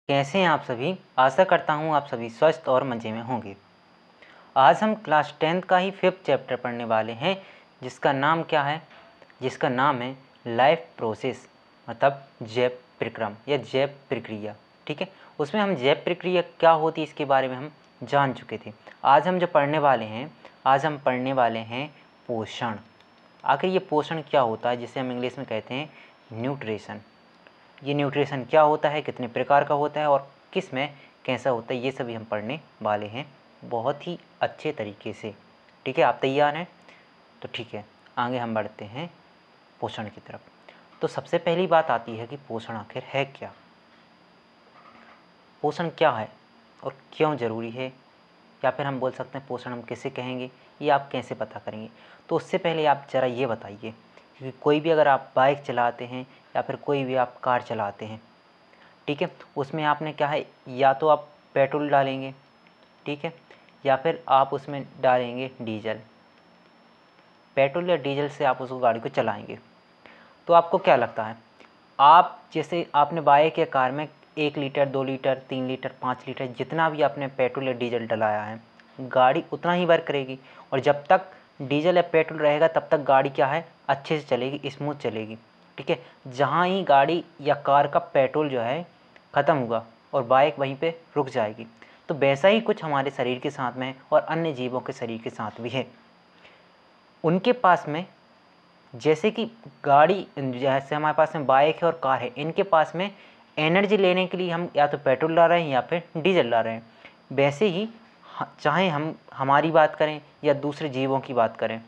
कैसे हैं आप सभी। आशा करता हूँ आप सभी स्वस्थ और मज़े में होंगे। आज हम क्लास 10th का ही 5th चैप्टर पढ़ने वाले हैं, जिसका नाम क्या है? जिसका नाम है लाइफ प्रोसेस, मतलब जैव प्रक्रम या जैव प्रक्रिया। ठीक है, उसमें हम जैव प्रक्रिया क्या होती है इसके बारे में हम जान चुके थे। आज हम जो पढ़ने वाले हैं, आज हम पढ़ने वाले हैं पोषण। आखिर ये पोषण क्या होता है, जिसे हम इंग्लिश में कहते हैं न्यूट्रिशन। ये न्यूट्रिशन क्या होता है, कितने प्रकार का होता है और किस में कैसा होता है, ये सभी हम पढ़ने वाले हैं बहुत ही अच्छे तरीके से। ठीक है, आप तैयार हैं? तो ठीक है, आगे हम बढ़ते हैं पोषण की तरफ। तो सबसे पहली बात आती है कि पोषण आखिर है क्या। पोषण क्या है और क्यों ज़रूरी है, या फिर हम बोल सकते हैं पोषण हम किसे कहेंगे, ये आप कैसे पता करेंगे। तो उससे पहले आप ज़रा ये बताइए, क्योंकि कोई भी अगर आप बाइक चलाते हैं या फिर कोई भी आप कार चलाते हैं, ठीक है, उसमें आपने क्या है, या तो आप पेट्रोल डालेंगे, ठीक है, या फिर आप उसमें डालेंगे डीजल। पेट्रोल या डीजल से आप उसको गाड़ी को चलाएंगे। तो आपको क्या लगता है, आप जैसे आपने बाइक या कार में 1 लीटर 2 लीटर 3 लीटर 5 लीटर जितना भी आपने पेट्रोल या डीजल डलाया है, गाड़ी उतना ही वर्क करेगी। और जब तक डीजल या पेट्रोल रहेगा तब तक गाड़ी क्या है, अच्छे से चलेगी, स्मूथ चलेगी। ठीक है, जहाँ ही गाड़ी या कार का पेट्रोल जो है ख़त्म हुआ और बाइक वहीं पे रुक जाएगी। तो वैसा ही कुछ हमारे शरीर के साथ में है और अन्य जीवों के शरीर के साथ भी है। उनके पास में जैसे कि गाड़ी, जैसे हमारे पास में बाइक है और कार है, इनके पास में एनर्जी लेने के लिए हम या तो पेट्रोल ला रहे हैं या फिर डीजल ला रहे हैं। वैसे ही चाहे हम हमारी बात करें या दूसरे जीवों की बात करें,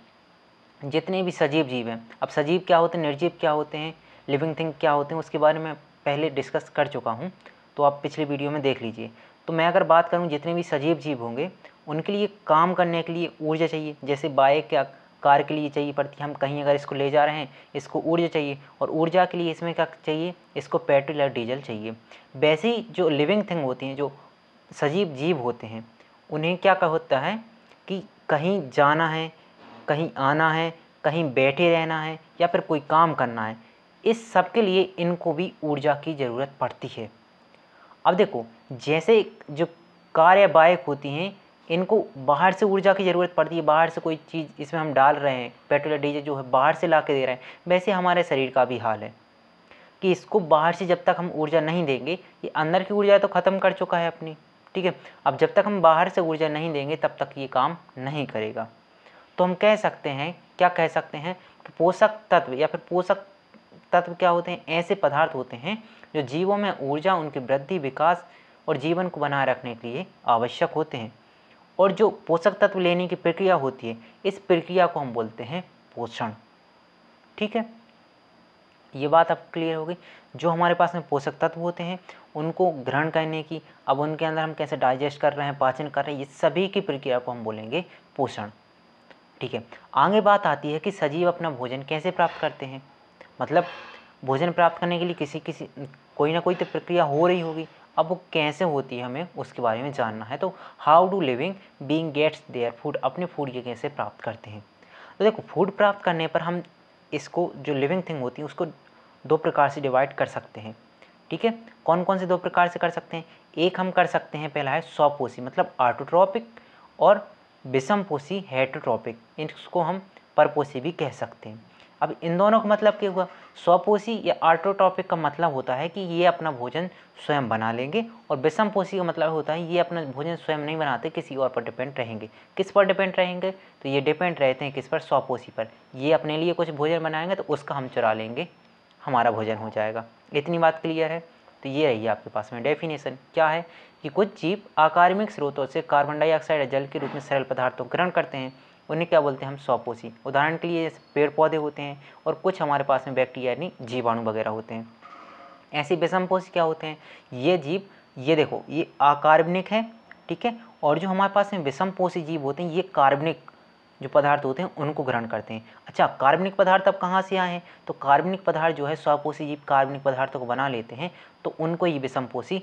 जितने भी सजीव जीव हैं, अब सजीव क्या होते हैं, निर्जीव क्या होते हैं, लिविंग थिंग क्या होते हैं, उसके बारे में पहले डिस्कस कर चुका हूँ, तो आप पिछली वीडियो में देख लीजिए। तो मैं अगर बात करूँ, जितने भी सजीव जीव होंगे उनके लिए काम करने के लिए ऊर्जा चाहिए। जैसे बाइक या कार के लिए चाहिए पड़ती है, हम कहीं अगर इसको ले जा रहे हैं, इसको ऊर्जा चाहिए, और ऊर्जा के लिए इसमें क्या चाहिए, इसको पेट्रोल या डीजल चाहिए। वैसे ही जो लिविंग थिंग होती हैं, जो सजीव जीव होते हैं, उन्हें क्या होता है कि कहीं जाना है, कहीं आना है, कहीं बैठे रहना है या फिर कोई काम करना है, इस सब के लिए इनको भी ऊर्जा की ज़रूरत पड़ती है। अब देखो, जैसे जो कार या बाइक होती हैं, इनको बाहर से ऊर्जा की ज़रूरत पड़ती है, बाहर से कोई चीज़ इसमें हम डाल रहे हैं, पेट्रोल या डीजल जो है बाहर से ला के दे रहे हैं। वैसे हमारे शरीर का भी हाल है कि इसको बाहर से जब तक हम ऊर्जा नहीं देंगे, ये अंदर की ऊर्जा तो ख़त्म कर चुका है अपनी। ठीक है, अब जब तक हम बाहर से ऊर्जा नहीं देंगे तब तक ये काम नहीं करेगा। तो हम कह सकते हैं, क्या कह सकते हैं कि पोषक तत्व या फिर पोषक तत्व क्या होते हैं, ऐसे पदार्थ होते हैं जो जीवों में ऊर्जा, उनकी वृद्धि, विकास और जीवन को बनाए रखने के लिए आवश्यक होते हैं। और जो पोषक तत्व लेने की प्रक्रिया होती है, इस प्रक्रिया को हम बोलते हैं पोषण। ठीक है, ये बात अब क्लियर हो गई। जो हमारे पास में पोषक तत्व होते हैं उनको ग्रहण करने की, अब उनके अंदर हम कैसे डाइजेस्ट कर रहे हैं, पाचन कर रहे हैं, ये सभी की प्रक्रिया को हम बोलेंगे पोषण। ठीक है, आगे बात आती है कि सजीव अपना भोजन कैसे प्राप्त करते हैं। मतलब भोजन प्राप्त करने के लिए किसी किसी कोई ना कोई तो प्रक्रिया हो रही होगी। अब वो कैसे होती है हमें उसके बारे में जानना है। तो how do living being gets their food, अपने फूड ये कैसे प्राप्त करते हैं। तो देखो, फूड प्राप्त करने पर हम इसको, जो लिविंग थिंग होती है, उसको 2 प्रकार से डिवाइड कर सकते हैं। ठीक है, कौन कौन से 2 प्रकार से कर सकते हैं? एक हम कर सकते हैं, पहला है स्वपोषी मतलब ऑटोट्रॉपिक, और विषमपोषी हेटरोट्रॉपिक, इसको हम परपोषी भी कह सकते हैं। अब इन दोनों का मतलब क्या हुआ? स्वपोषी या ऑटोट्रॉपिक का मतलब होता है कि ये अपना भोजन स्वयं बना लेंगे, और विषमपोषी का मतलब होता है ये अपना भोजन स्वयं नहीं बनाते, किसी और पर डिपेंड रहेंगे। किस पर डिपेंड रहेंगे? तो ये डिपेंड रहते हैं किस पर? स्वपोषी पर। ये अपने लिए कुछ भोजन बनाएंगे तो उसका हम चुरा लेंगे, हमारा भोजन हो जाएगा। इतनी बात क्लियर है? तो ये रही आपके पास में डेफिनेशन। क्या है कि कुछ जीव आकार्मिक स्रोतों से कार्बन डाइऑक्साइड या जल के रूप में सरल पदार्थों को ग्रहण करते हैं, उन्हें क्या बोलते हैं हम? स्वपोषी। उदाहरण के लिए जैसे पेड़ पौधे होते हैं, और कुछ हमारे पास में बैक्टीरिया यानी जीवाणु वगैरह होते हैं। ऐसे विषमपोषी क्या होते हैं? ये जीव, ये देखो, ये अकार्बनिक है, ठीक है, और जो हमारे पास में विषमपोषी जीव होते हैं, ये कार्बनिक जो पदार्थ होते हैं उनको ग्रहण करते हैं। अच्छा, कार्बनिक पदार्थ अब कहाँ से आए हैं? तो कार्बनिक पदार्थ जो है, स्वपोषी जीव कार्बनिक पदार्थों को बना लेते हैं, तो उनको ये विषमपोषी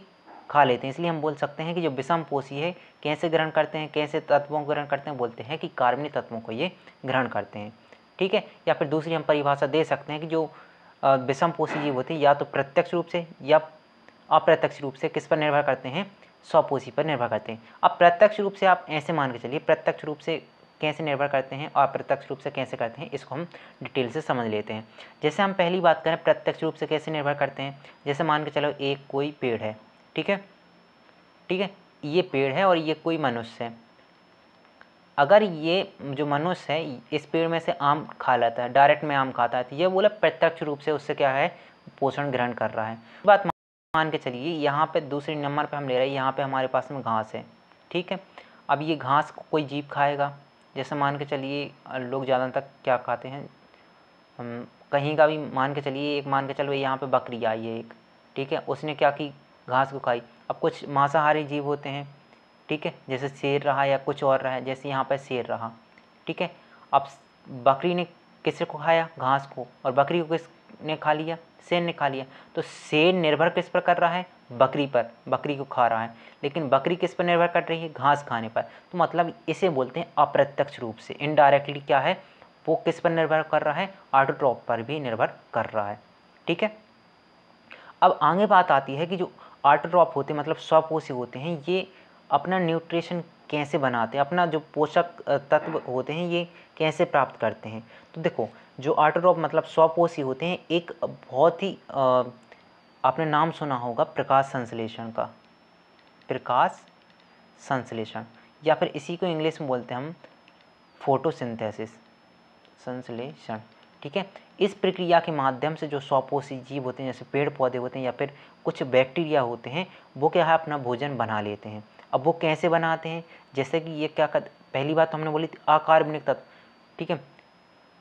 खा लेते हैं। इसलिए हम बोल सकते हैं कि जो विषमपोषी है, कैसे ग्रहण करते हैं, कैसे तत्वों को ग्रहण करते हैं? बोलते हैं कि कार्बनिक तत्वों को ये ग्रहण करते हैं। ठीक है, या फिर दूसरी हम परिभाषा दे सकते हैं कि जो विषमपोषी जीव होते हैं, या तो प्रत्यक्ष रूप से या अप्रत्यक्ष रूप से किस पर निर्भर करते हैं, स्वपोषी पर निर्भर करते हैं। अब प्रत्यक्ष रूप से आप ऐसे मान के चलिए, प्रत्यक्ष रूप से कैसे निर्भर करते हैं और अप्रत्यक्ष रूप से कैसे करते हैं, इसको हम डिटेल से समझ लेते हैं। जैसे हम पहली बात करें प्रत्यक्ष रूप से कैसे निर्भर करते हैं, जैसे मान के चलो एक कोई पेड़ है, ठीक है, ठीक है, ये पेड़ है और ये कोई मनुष्य है। अगर ये जो मनुष्य है इस पेड़ में से आम खा लेता है, डायरेक्ट में आम खाता है, तो ये बोला प्रत्यक्ष रूप से उससे क्या है, पोषण ग्रहण कर रहा है। बात मान के चलिए यहाँ पे दूसरे नंबर पे हम ले रहे हैं, यहाँ पे हमारे पास में घास है, ठीक है। अब ये घास को कोई जीव खाएगा, जैसे मान के चलिए लोग ज़्यादातर क्या खाते हैं, कहीं का भी मान के चलिए, एक मान के चलो यहाँ पे बकरी आई है एक, ठीक है, उसने क्या की, घास को खाई। अब कुछ मांसाहारी जीव होते हैं, ठीक है, जैसे शेर रहा या कुछ और रहा, जैसे यहाँ पर शेर रहा, ठीक है। अब बकरी ने किसको खाया, घास को, और बकरी को किसने खा लिया, शेर ने खा लिया। तो शेर निर्भर किस पर कर रहा है, बकरी पर, बकरी को खा रहा है, लेकिन बकरी किस पर निर्भर कर रही है, घास खाने पर। तो मतलब इसे बोलते हैं अप्रत्यक्ष रूप से, इनडायरेक्टली क्या है, वो किस पर निर्भर कर रहा है, ऑटोट्रॉफ पर भी निर्भर कर रहा है, ठीक है। अब आगे बात आती है कि जो ऑटोट्रॉफ होते हैं, मतलब स्वपोषी होते हैं, ये अपना न्यूट्रिशन कैसे बनाते हैं, अपना जो पोषक तत्व होते हैं ये कैसे प्राप्त करते हैं। तो देखो, जो ऑटोट्रॉफ मतलब स्वपोषी होते हैं, एक बहुत ही आपने नाम सुना होगा प्रकाश संश्लेषण का, प्रकाश संश्लेषण, या फिर इसी को इंग्लिश में बोलते हैं हम फोटोसिंथेसिस, संश्लेषण, ठीक है। इस प्रक्रिया के माध्यम से जो स्वपोषी जीव होते हैं, जैसे पेड़ पौधे होते हैं या फिर कुछ बैक्टीरिया होते हैं, वो क्या है, अपना भोजन बना लेते हैं। अब वो कैसे बनाते हैं, जैसे कि ये क्या कर, पहली बात तो हमने बोली थी अकार्बनिक तत्व, ठीक है।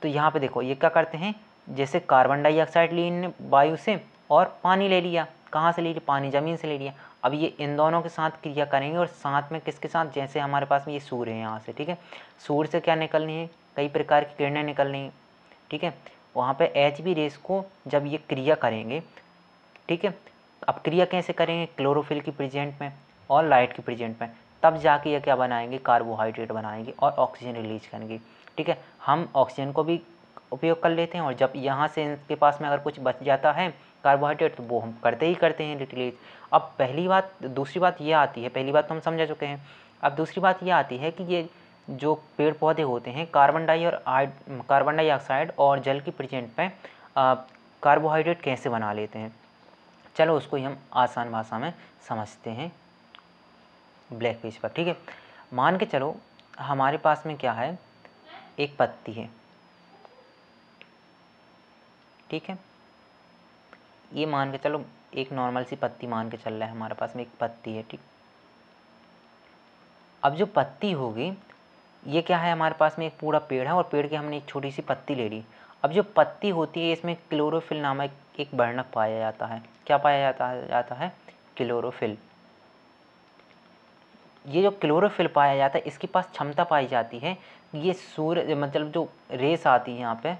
तो यहाँ पे देखो ये क्या करते हैं, जैसे कार्बन डाइऑक्साइड ली इनने वायु से और पानी ले लिया, कहाँ से ले लिया, पानी ज़मीन से ले लिया। अब ये इन दोनों के साथ क्रिया करेंगे और साथ में किसके साथ, जैसे हमारे पास में ये सूर्य है यहाँ से, ठीक है, सूर्य से क्या निकलनी है, कई प्रकार की किरणें निकलनी है, ठीक है। वहाँ पे एच बी रेस को जब ये क्रिया करेंगे, ठीक है, अब क्रिया कैसे करेंगे, क्लोरोफिल की प्रेजेंट में और लाइट की प्रेजेंट में, तब जाके ये क्या बनाएंगे, कार्बोहाइड्रेट बनाएंगे और ऑक्सीजन रिलीज करेंगे, ठीक है। हम ऑक्सीजन को भी उपयोग कर लेते हैं और जब यहाँ से इनके पास में अगर कुछ बच जाता है कार्बोहाइड्रेट, तो वो हम करते ही करते हैं रिलीज। अब पहली बात, दूसरी बात ये आती है, पहली बात तो हम समझ चुके हैं, अब दूसरी बात ये आती है कि ये जो पेड़ पौधे होते हैं कार्बन डाइऑक्साइड और जल की प्रेजेंट में कार्बोहाइड्रेट कैसे बना लेते हैं। चलो उसको हम आसान भाषा में समझते हैं ब्लैक पेज पर, ठीक है। मान के चलो हमारे पास में क्या है, एक पत्ती है, ठीक है, ये मान के चलो एक नॉर्मल सी पत्ती मान के चल रहा है, हमारे पास में एक पत्ती है, ठीक। अब जो पत्ती होगी ये क्या है, हमारे पास में एक पूरा पेड़ है और पेड़ की हमने एक छोटी सी पत्ती ले ली। अब जो पत्ती होती है इसमें क्लोरोफिल नामक एक वर्णक पाया जाता है, क्या पाया जाता है, क्लोरोफिल। ये जो क्लोरोफिल पाया जाता है इसके पास क्षमता पाई जाती है, ये सूर्य मतलब जो रेस आती है यहाँ पे,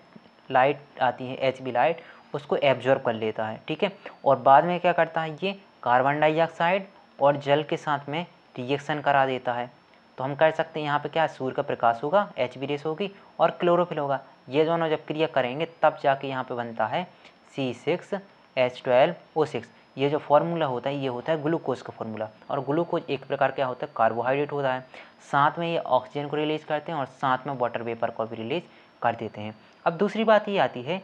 लाइट आती है एच बी लाइट, उसको एब्जॉर्ब कर लेता है, ठीक है। और बाद में क्या करता है, ये कार्बन डाइऑक्साइड और जल के साथ में रिएक्शन करा देता है। तो हम कह सकते हैं यहाँ पे क्या है, सूर्य का प्रकाश होगा, एच बी रेस होगी और क्लोरोफिल होगा, ये दोनों जब क्रिया करेंगे तब जाके यहाँ पे बनता है C6H12O6। ये जो फार्मूला होता है ये होता है ग्लूकोज का फार्मूला, और ग्लूकोज एक प्रकार क्या होता है, कार्बोहाइड्रेट होता है। साथ में ये ऑक्सीजन को रिलीज करते हैं और साथ में वाटर वेपर को भी रिलीज कर देते हैं। अब दूसरी बात ये आती है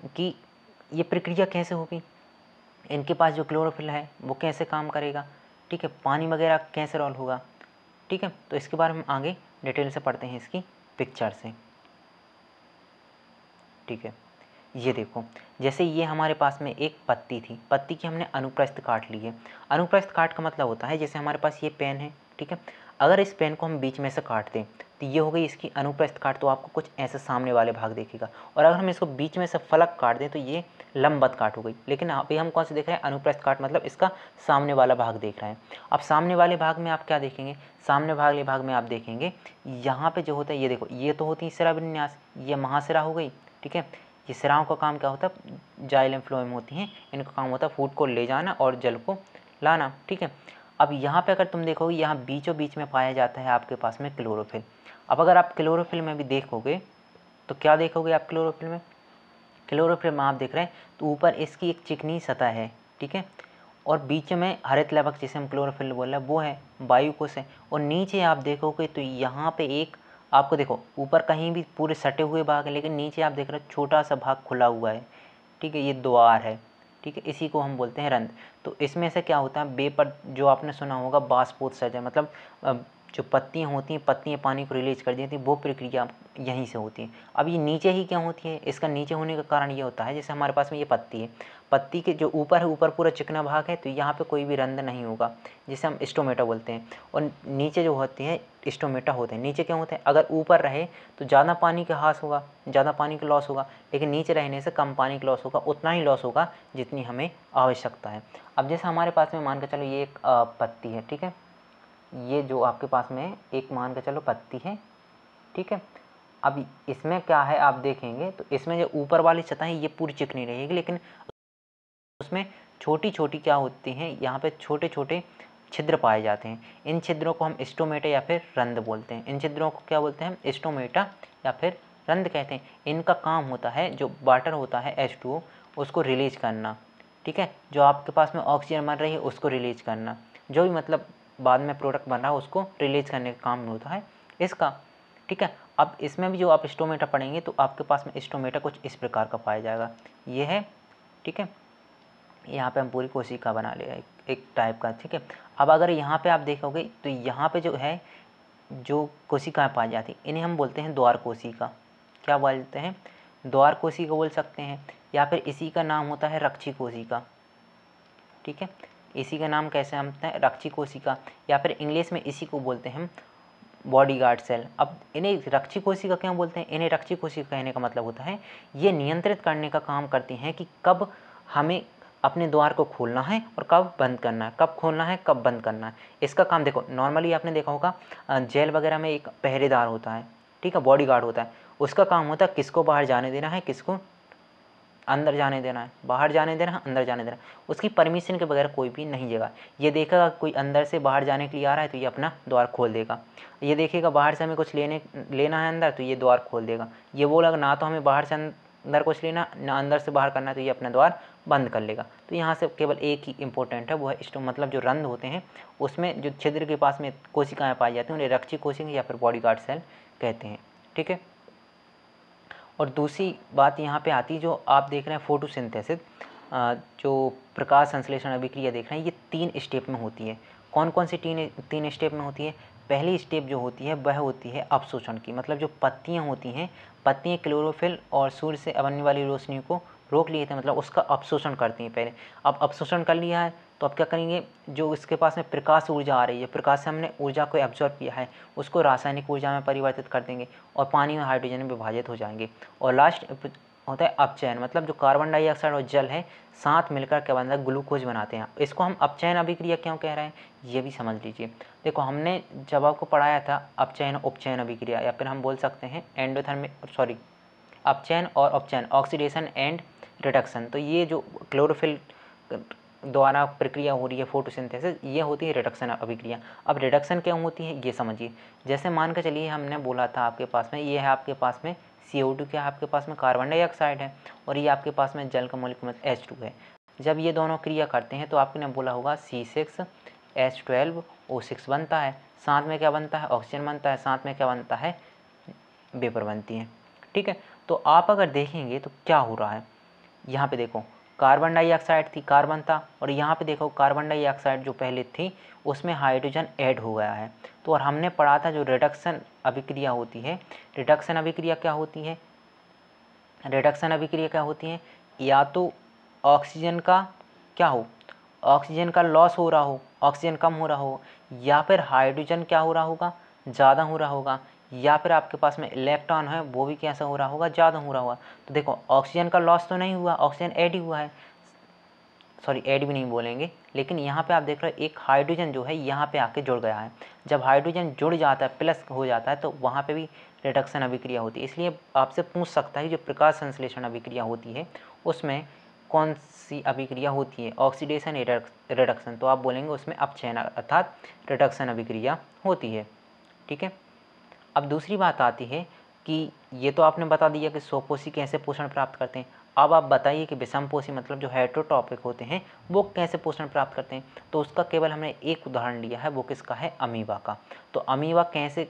कि ये प्रक्रिया कैसे होगी, इनके पास जो क्लोरोफिल है वो कैसे काम करेगा, ठीक है, पानी वगैरह कैसे रोल होगा, ठीक है। तो इसके बारे में आगे डिटेल से पढ़ते हैं इसकी पिक्चर से, ठीक है। ये देखो, जैसे ये हमारे पास में एक पत्ती थी, पत्ती की हमने अनुप्रस्थ काट ली है। अनुप्रस्थ काट का मतलब होता है जैसे हमारे पास ये पेन है, ठीक है, अगर इस पेन को हम बीच में से काट दें तो ये हो गई इसकी अनुप्रस्थ काट, तो आपको कुछ ऐसे सामने वाले भाग देखेगा। और अगर हम इसको बीच में से फलक काट दें तो ये लंबवत काट हो गई। लेकिन अभी हम कौन से देख रहे हैं, अनुप्रस्थ काट, मतलब इसका सामने वाला भाग देख रहे हैं। अब सामने वाले भाग में आप क्या देखेंगे, सामने वाले भाग में आप देखेंगे यहाँ पे जो होता है, ये देखो, ये तो होती है सिरा विन्यास, ये महासिरा हो गई, ठीक है। ये सिराओं का काम क्या होता है, जाइलम फ्लोएम होती हैं, इनका काम होता है फूड को ले जाना और जल को लाना, ठीक है। अब यहाँ पे अगर तुम देखोगे यहाँ बीचों बीच में पाया जाता है आपके पास में क्लोरोफिल। अब अगर आप क्लोरोफिल में भी देखोगे तो क्या देखोगे आप, क्लोरोफिल में आप देख रहे हैं तो ऊपर इसकी एक चिकनी सतह है, ठीक है, और बीच में हरित लेवक जिसे हम क्लोरोफिल बोल रहे हैं वो है, वायु कोश है। और नीचे आप देखोगे तो यहाँ पे एक आपको देखो ऊपर कहीं भी पूरे सटे हुए भाग है, लेकिन नीचे आप देख रहे हो छोटा सा भाग खुला हुआ है, ठीक है, ये द्वार है, ठीक है, इसी को हम बोलते हैं रंध्र। तो इसमें से क्या होता है, वेपर जो आपने सुना होगा बाष्पोत्सर्जन, मतलब जो पत्तियाँ होती हैं, पत्तियाँ पानी को रिलीज कर देती हैं, वो प्रक्रिया यहीं से होती है। अब ये नीचे ही क्यों होती है, इसका नीचे होने का कारण ये होता है, जैसे हमारे पास में ये पत्ती है, पत्ती के जो ऊपर है, ऊपर पूरा चिकना भाग है, तो यहाँ पे कोई भी रंध्र नहीं होगा, जिसे हम स्टोमेटा बोलते हैं। और नीचे जो होती हैं स्टोमेटा होते हैं। नीचे क्यों होते हैं, अगर ऊपर रहे तो ज़्यादा पानी का ह्रास होगा, ज़्यादा पानी का लॉस होगा, लेकिन नीचे रहने से कम पानी का लॉस होगा, उतना ही लॉस होगा जितनी हमें आवश्यकता है। अब जैसे हमारे पास में मान के चलो ये एक पत्ती है, ठीक है, ये जो आपके पास में एक मान के चलो पत्ती है, ठीक है। अब इसमें क्या है आप देखेंगे तो इसमें जो ऊपर वाली सतह है ये पूरी चिकनी रहेगी, लेकिन उसमें छोटी छोटी क्या होती हैं, यहाँ पे छोटे छोटे छिद्र पाए जाते हैं। इन छिद्रों को हम स्टोमेटा या फिर रंध्र बोलते हैं। इन छिद्रों को क्या बोलते हैं हम, स्टोमेटा या फिर रंध्र कहते हैं। इनका काम होता है जो वाटर होता है H2O उसको रिलीज करना, ठीक है, जो आपके पास में ऑक्सीजन बन रही है उसको रिलीज करना, जो भी मतलब बाद में प्रोडक्ट बन रहा है उसको रिलीज करने का काम होता है इसका, ठीक है। अब इसमें भी जो आप स्टोमेटा पढ़ेंगे तो आपके पास में स्टोमेटा कुछ इस प्रकार का पाया जाएगा, ये है, ठीक है। यहाँ पे हम पूरी कोशिका बना ले एक टाइप का, ठीक है। अब अगर यहाँ पे आप देखोगे तो यहाँ पे जो है जो कोशिकाएं पाई जाती इन्हें हम बोलते हैं द्वार कोशिका। क्या बोलते हैं, द्वार कोशिका बोल सकते हैं, या फिर इसी का नाम होता है रक्षी कोशिका, ठीक है। इसी का नाम कैसे हम हैं, रक्षी कोशिका, या फिर इंग्लिश में इसी को बोलते हैं हम बॉडीगार्ड सेल। अब इन्हें रक्षी कोशिका क्यों बोलते हैं, इन्हें रक्षी कोशिका कहने का मतलब होता है ये नियंत्रित करने का काम करती हैं कि कब हमें अपने द्वार को खोलना है और कब बंद करना है, कब खोलना है कब बंद करना है। इसका काम देखो नॉर्मली आपने देखा होगा जेल वगैरह में एक पहरेदार होता है, ठीक है, बॉडीगार्ड होता है, उसका काम होता है किसको बाहर जाने देना है, किसको अंदर जाने देना है, बाहर जाने देना है, अंदर जाने देना है, उसकी परमिशन के बगैर कोई भी नहीं जाएगा। ये देखेगा कोई अंदर से बाहर जाने के लिए आ रहा है तो ये अपना द्वार खोल देगा, ये देखेगा बाहर से हमें कुछ लेना है अंदर तो ये द्वार खोल देगा, ये बोलेगा ना तो हमें बाहर से अंदर कुछ लेना ना अंदर से बाहर करना है तो ये अपना द्वार बंद कर लेगा। तो यहाँ से केवल एक ही इंपॉर्टेंट है, वो है मतलब जो रंध्र होते हैं उसमें जो छिद्र के पास में कोशिकाएँ पाई जाती हैं उन्हें रक्षी कोशिका या फिर बॉडीगार्ड सेल कहते हैं, ठीक है। और दूसरी बात यहाँ पे आती है जो आप देख रहे हैं फोटोसिंथेसिस, जो प्रकाश संश्लेषण अभिक्रिया देख रहे हैं, ये 3 स्टेप में होती है। कौन कौन सी तीन स्टेप में होती है, पहली स्टेप जो होती है वह होती है अवशोषण की, मतलब जो पत्तियाँ होती हैं, पत्तियाँ क्लोरोफिल और सूर्य से बनने वाली रोशनी को रोक लिए थे, मतलब उसका अवशोषण करती हैं पहले। अब अवशोषण कर लिया है तो अब क्या करेंगे, जो इसके पास में प्रकाश ऊर्जा आ रही है, प्रकाश से हमने ऊर्जा को एब्जॉर्ब किया है उसको रासायनिक ऊर्जा में परिवर्तित कर देंगे और पानी में हाइड्रोजन में विभाजित हो जाएंगे। और लास्ट होता है अपचयन, मतलब जो कार्बन डाइऑक्साइड और जल है साथ मिलकर क्या बनता है, ग्लूकोज बनाते हैं। इसको हम अपचयन अभिक्रिया क्यों कह रहे हैं ये भी समझ लीजिए। देखो हमने जब आपको पढ़ाया था अपचयन उपचयन अभिक्रिया, या फिर हम बोल सकते हैं अपचयन और उपचयन, ऑक्सीडेशन एंड रिडक्शन। तो ये जो क्लोरोफिल द्वारा प्रक्रिया हो रही है फोटोसिंथेसिस, ये होती है रिडक्शन अभिक्रिया। अब रिडक्शन क्या होती है ये समझिए। जैसे मान के चलिए हमने बोला था आपके पास में ये है, आपके पास में CO2 क्या है, आपके पास में कार्बन डाइऑक्साइड है, और ये आपके पास में जल का मॉलिक्यूल H2 है। जब ये दोनों क्रिया करते हैं तो आपने बोला होगा C6H12O6 बनता है, साथ में क्या बनता है, ऑक्सीजन बनता है, साथ में क्या बनता है, वेपर बनती है, ठीक है। तो आप अगर देखेंगे तो क्या हो रहा है, यहाँ पे देखो कार्बन डाइऑक्साइड थी, कार्बन था, और यहाँ पे देखो कार्बन डाइऑक्साइड जो पहले थी उसमें हाइड्रोजन ऐड हो गया है। तो और हमने पढ़ा था जो रिडक्शन अभिक्रिया होती है, रिडक्शन अभिक्रिया क्या होती है, रिडक्शन अभिक्रिया क्या होती है, या तो ऑक्सीजन का क्या हो, ऑक्सीजन का लॉस हो रहा हो, ऑक्सीजन कम हो रहा हो, या फिर हाइड्रोजन क्या हो रहा होगा, ज़्यादा हो रहा होगा, या फिर आपके पास में इलेक्ट्रॉन है वो भी कैसा हो रहा होगा, ज़्यादा हो रहा होगा। तो देखो ऑक्सीजन का लॉस तो नहीं हुआ, ऑक्सीजन ऐड ही हुआ है, सॉरी ऐड भी नहीं बोलेंगे, लेकिन यहाँ पे आप देख रहे हो एक हाइड्रोजन जो है यहाँ पे आके जुड़ गया है। जब हाइड्रोजन जुड़ जाता है प्लस हो जाता है तो वहाँ पे भी रिडक्शन अभिक्रिया होती है। इसलिए आपसे पूछ सकता है जो प्रकाश संश्लेषण अभिक्रिया होती है उसमें कौन सी अभिक्रिया होती है, ऑक्सीडेशन रिडक्शन, तो आप बोलेंगे उसमें अपचयन अर्थात रिडक्शन अभिक्रिया होती है, ठीक है। अब दूसरी बात आती है कि ये तो आपने बता दिया कि स्वपोषी कैसे पोषण प्राप्त करते हैं। अब आप बताइए कि विषमपोषी मतलब जो हेटेरोट्रॉपिक होते हैं वो कैसे पोषण प्राप्त करते हैं। तो उसका केवल हमने एक उदाहरण लिया है, वो किसका है, अमीबा का। तो अमीबा कैसे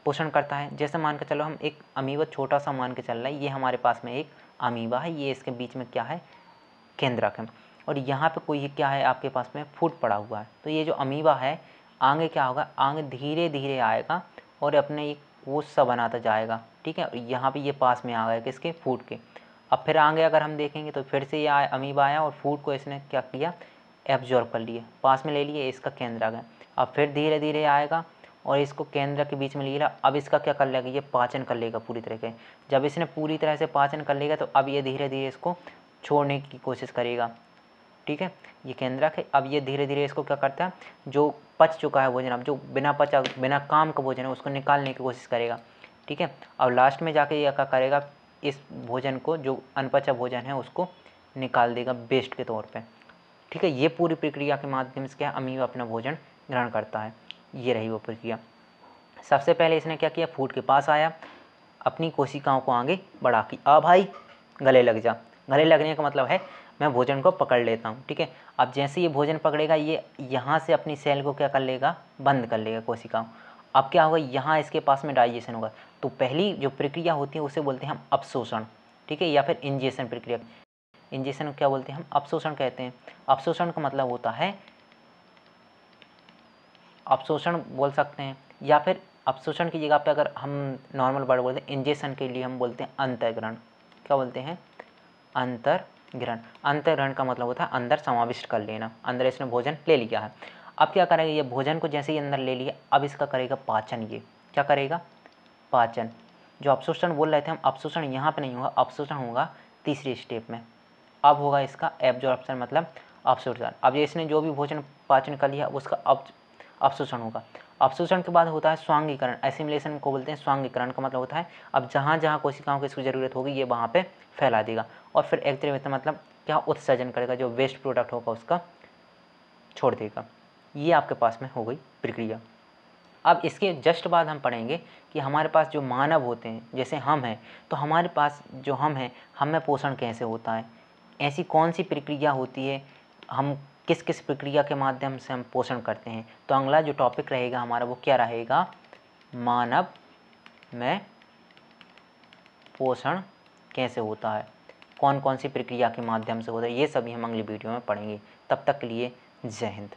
पोषण करता है, जैसे मान के चलो हम एक अमीबा छोटा सा मान के चल रहा है, ये हमारे पास में एक अमीबा है, ये इसके बीच में क्या है, केंद्रक है, और यहाँ पे कोई क्या है आपके पास में फूड पड़ा हुआ है। तो ये जो अमीबा है आगे क्या होगा, आगे धीरे धीरे आएगा और अपने एक कोश सा बनाता जाएगा, ठीक है। और यहाँ पे ये पास में आ गया किसके, फूड के। अब फिर आगे अगर हम देखेंगे तो फिर से ये अमीबा आया और फूड को इसने क्या किया, एब्जॉर्ब कर लिए, पास में ले लिए, इसका केंद्रक है। अब फिर धीरे धीरे आएगा और इसको केंद्र के बीच में ले लिया। अब इसका क्या कर लेगा, ये पाचन कर लेगा पूरी तरह से। जब इसने पूरी तरह से पाचन कर लेगा तो अब ये धीरे धीरे इसको छोड़ने की कोशिश करेगा, ठीक है। ये केंद्रक है। अब ये धीरे धीरे इसको क्या करता है, जो पच चुका है भोजन, अब जो बिना पचा बिना काम का भोजन है उसको निकालने की कोशिश करेगा, ठीक है। अब लास्ट में जाके ये क्या करेगा, इस भोजन को, जो अनपचा भोजन है उसको निकाल देगा वेस्ट के तौर पे, ठीक है। ये पूरी प्रक्रिया के माध्यम से क्या अमीबा अपना भोजन ग्रहण करता है। ये रही वो प्रक्रिया। सबसे पहले इसने क्या किया, फूड के पास आया, अपनी कोशिकाओं को आगे बढ़ा कि आ भाई गले लग जा। गले लगने का मतलब है मैं भोजन को पकड़ लेता हूँ, ठीक है। अब जैसे ये भोजन पकड़ेगा ये यहाँ से अपनी सेल को क्या कर लेगा, बंद कर लेगा कोशिकाओं। अब क्या होगा, यहाँ इसके पास में डाइजेशन होगा। तो पहली जो प्रक्रिया होती है उसे बोलते हैं हम अपशोषण, ठीक है, या फिर इंजेशन प्रक्रिया। इंजेशन को क्या बोलते हैं हम, अपशोषण कहते हैं। अपशोषण का मतलब होता है, अपशोषण बोल सकते हैं, या फिर अपशोषण की जगह पे अगर हम नॉर्मल वर्ड बोलते हैं, इंजेशन के लिए हम बोलते हैं अंतर्ग्रहण। क्या बोलते हैं, अंतर्ग्रहण। अंतर्ग्रहण का मतलब होता है अंदर समाविष्ट कर लेना, अंदर इसने भोजन ले लिया है। अब क्या करेगा, ये भोजन को जैसे ही अंदर ले लिया, अब इसका करेगा पाचन। ये क्या करेगा, पाचन। जो अपशोषण बोल रहे थे हम, अपशोषण यहाँ पे नहीं होगा, अपशोषण होगा तीसरी स्टेप में। अब होगा इसका एब्जॉर्प्शन मतलब अपशोषण। अब ये इसने जो भी भोजन पाचन कर लिया उसका अपशोषण होगा। अपशोषण के बाद होता है स्वांगीकरण। एसिमिलेशन को बोलते हैं स्वांगीकरण। का मतलब होता है अब जहाँ जहाँ कोशिकाओं की इसको जरूरत होगी ये वहाँ पे फैला देगा। और फिर एक्सक्रीवेशन मतलब क्या, उत्सर्जन करेगा, जो वेस्ट प्रोडक्ट होगा उसका छोड़ देगा। ये आपके पास में हो गई प्रक्रिया। अब इसके जस्ट बाद हम पढ़ेंगे कि हमारे पास जो मानव होते हैं, जैसे हम हैं, तो हमारे पास जो हम हैं, हम में पोषण कैसे होता है, ऐसी कौन सी प्रक्रिया होती है, हम किस किस प्रक्रिया के माध्यम से हम पोषण करते हैं। तो अगला जो टॉपिक रहेगा हमारा वो क्या रहेगा, मानव में पोषण कैसे होता है, कौन कौन सी प्रक्रिया के माध्यम से होता है, ये सभी हम अगली वीडियो में पढ़ेंगे। तब तक के लिए जय हिंद।